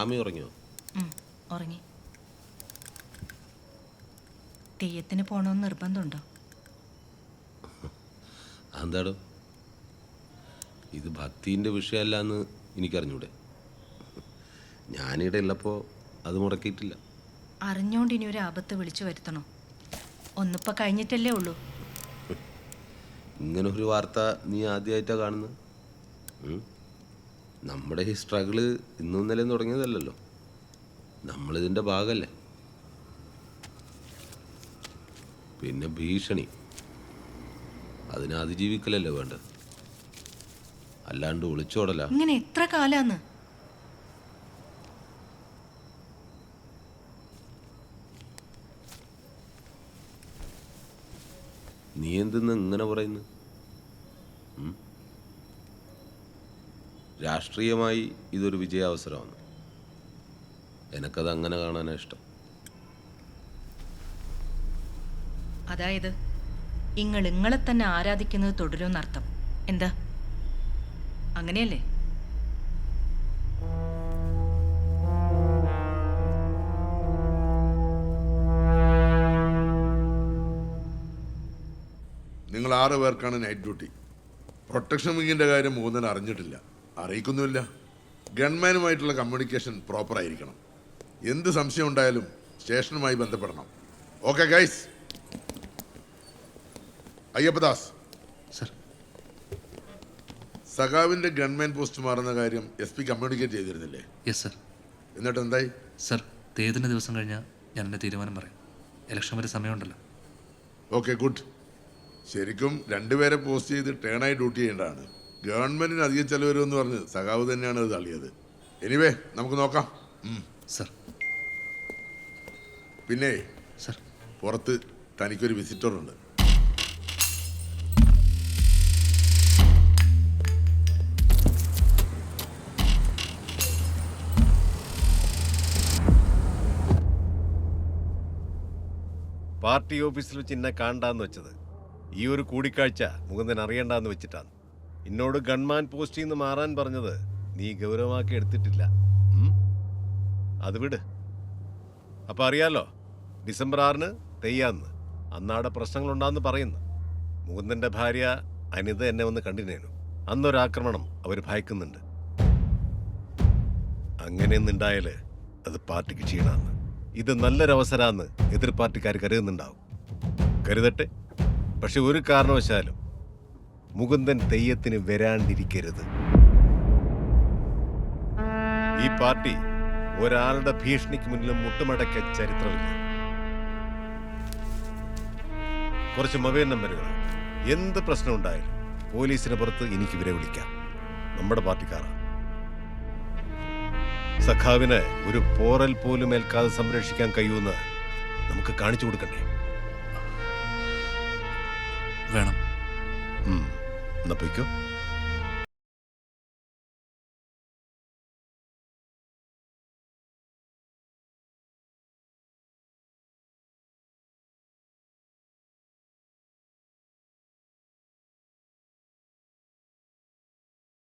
Ramie ഉറങ്ങിയോ? ഉറങ്ങി. തെയ്യത്തിന് പോകണമെന്ന് നിർബന്ധമുണ്ടോ? എന്താടോ, ഇത് ഭക്തിൻ്റെ വിഷയമല്ല എനിക്കറിഞ്ഞൂടെ. ഞാനിവിടെ ഉള്ളപ്പോൾ അത് മുടക്കിയിട്ടില്ല. അറിഞ്ഞോണ്ട് ഇനി ഒരു ആപത്ത് വിളിച്ചു വരുത്തണോ? ഒന്നിപ്പോൾ കഴിഞ്ഞിട്ടല്ലേ ഉള്ളൂ. ഇങ്ങനൊരു വാർത്ത നീ ആദ്യമായിട്ടാണ് കാണുന്നത്. നമ്മുടെ ഈ സ്ട്രഗിള് ഇന്നും ഇന്നലെയും തുടങ്ങിയതല്ലല്ലോ. നമ്മളിതിൻ്റെ ഭാഗമല്ലേ. പിന്നെ ഭീഷണി, അതിനെ അതിജീവിക്കലല്ലേ വേണ്ടത്, അല്ലാണ്ട് ഒളിച്ചോടല. ഇങ്ങനെ എത്ര കാലാന്ന്? നീ എന്തെന്ന് ഇങ്ങനെ പറയുന്നു? രാഷ്ട്രീയമായി ഇതൊരു വിജയാവസരമാണ്. എനക്കത് അങ്ങനെ കാണാനാണ് ഇഷ്ടം. അതായത് ഇങ്ങളെ തന്നെ ആരാധിക്കുന്നത് തുടരുമെന്നർത്ഥം. എന്താ, അങ്ങനെയല്ലേ? നിങ്ങൾ 6 പേർക്കാണ് നൈറ്റ് ഡ്യൂട്ടി. പ്രൊട്ടക്ഷൻ വിങ്ങിൻ്റെ കാര്യം മൂന്നൻ അറിഞ്ഞിട്ടില്ല, അറിയിക്കുന്നുമില്ല. ഗവൺമെൻറ്റുമായിട്ടുള്ള കമ്മ്യൂണിക്കേഷൻ പ്രോപ്പർ ആയിരിക്കണം. എന്ത് സംശയം ഉണ്ടായാലും സ്റ്റേഷനുമായി ബന്ധപ്പെടണം. Okay guys. അയ്യപ്പദാസ് സർ, സഖാവിൻ്റെ ഗവൺമെൻറ് പോസ്റ്റ് മാറുന്ന കാര്യം SP കമ്മ്യൂണിക്കേറ്റ് ചെയ്തിരുന്നില്ലേ? Yes sir. എന്നിട്ട് എന്തായി? സർ, തേതിൻ്റെ ദിവസം കഴിഞ്ഞാൽ ഞാൻ എൻ്റെ തീരുമാനം പറയും. ഇലക്ഷൻ വരെ സമയമുണ്ടല്ലോ. Okay, good. ശരിക്കും 2 പേരെ പോസ്റ്റ് ചെയ്ത് ടേണായി ഡ്യൂട്ടി ചെയ്യേണ്ടതാണ്. ഗവൺമെൻറ്റിന് അധികം ചെലവ് വരുമെന്ന് പറഞ്ഞ് സഖാവ് തന്നെയാണ് അത് തള്ളിയത്. എനിവേ, നമുക്ക് നോക്കാം. സർ. പിന്നെ സർ, പുറത്ത് തനിക്കൊരു വിസിറ്ററുണ്ട്. പാർട്ടി ഓഫീസിൽ വെച്ച് എന്നെ കാണണ്ടാന്ന് വെച്ചത് ഈ ഒരു കൂടിക്കാഴ്ച മുകുന്ദൻ അറിയണ്ടെന്ന് വെച്ചിട്ടാണ്. എന്നോട് ഗൺമാൻ പോസ്റ്റിൽ നിന്ന് മാറാൻ പറഞ്ഞത് നീ ഗൗരവമാക്കി എടുത്തിട്ടില്ല. അത് വിട്. അപ്പം അറിയാലോ, ഡിസംബർ 6 തെയ്യാന്ന്. അന്നാടെ പ്രശ്നങ്ങളുണ്ടാന്ന് പറയുന്നു. മുകുന്ദൻ്റെ ഭാര്യ അനിത എന്നെ വന്ന് കണ്ടിനേനു. അന്നൊരാക്രമണം അവർ ഭയക്കുന്നുണ്ട്. അങ്ങനെയൊന്നുണ്ടായാൽ അത് പാർട്ടിക്ക് ക്ഷീണാന്ന്. ഇത് നല്ലൊരവസരമാണെന്ന് എതിർ പാർട്ടിക്കാർ കരുതുന്നുണ്ടാവും. കരുതട്ടെ. പക്ഷെ ഒരു കാരണവശാലും മുകുന്ദൻ തെയ്യത്തിന് വരാണ്ടിരിക്കരുത്. ഈ പാർട്ടി ഒരാളുടെ ഭീഷണിക്ക് മുന്നിലും മുട്ടുമടക്കിയ ചരിത്രമില്ല. കുറച്ച് മൊബൈൽ നമ്പറുകൾ. എന്ത് പ്രശ്നം ഉണ്ടായാലും പോലീസിന് പുറത്ത് എനിക്ക് ഇവരെ വിളിക്കാം. നമ്മുടെ പാർട്ടിക്കാരാണ്. സഖാവിന് ഒരു പോറൽ പോലും ഏൽക്കാതെ സംരക്ഷിക്കാൻ കഴിയുമെന്ന് നമുക്ക് കാണിച്ചു കൊടുക്കണ്ടേ? വേണം. എന്നാ പൊയ്ക്കോ.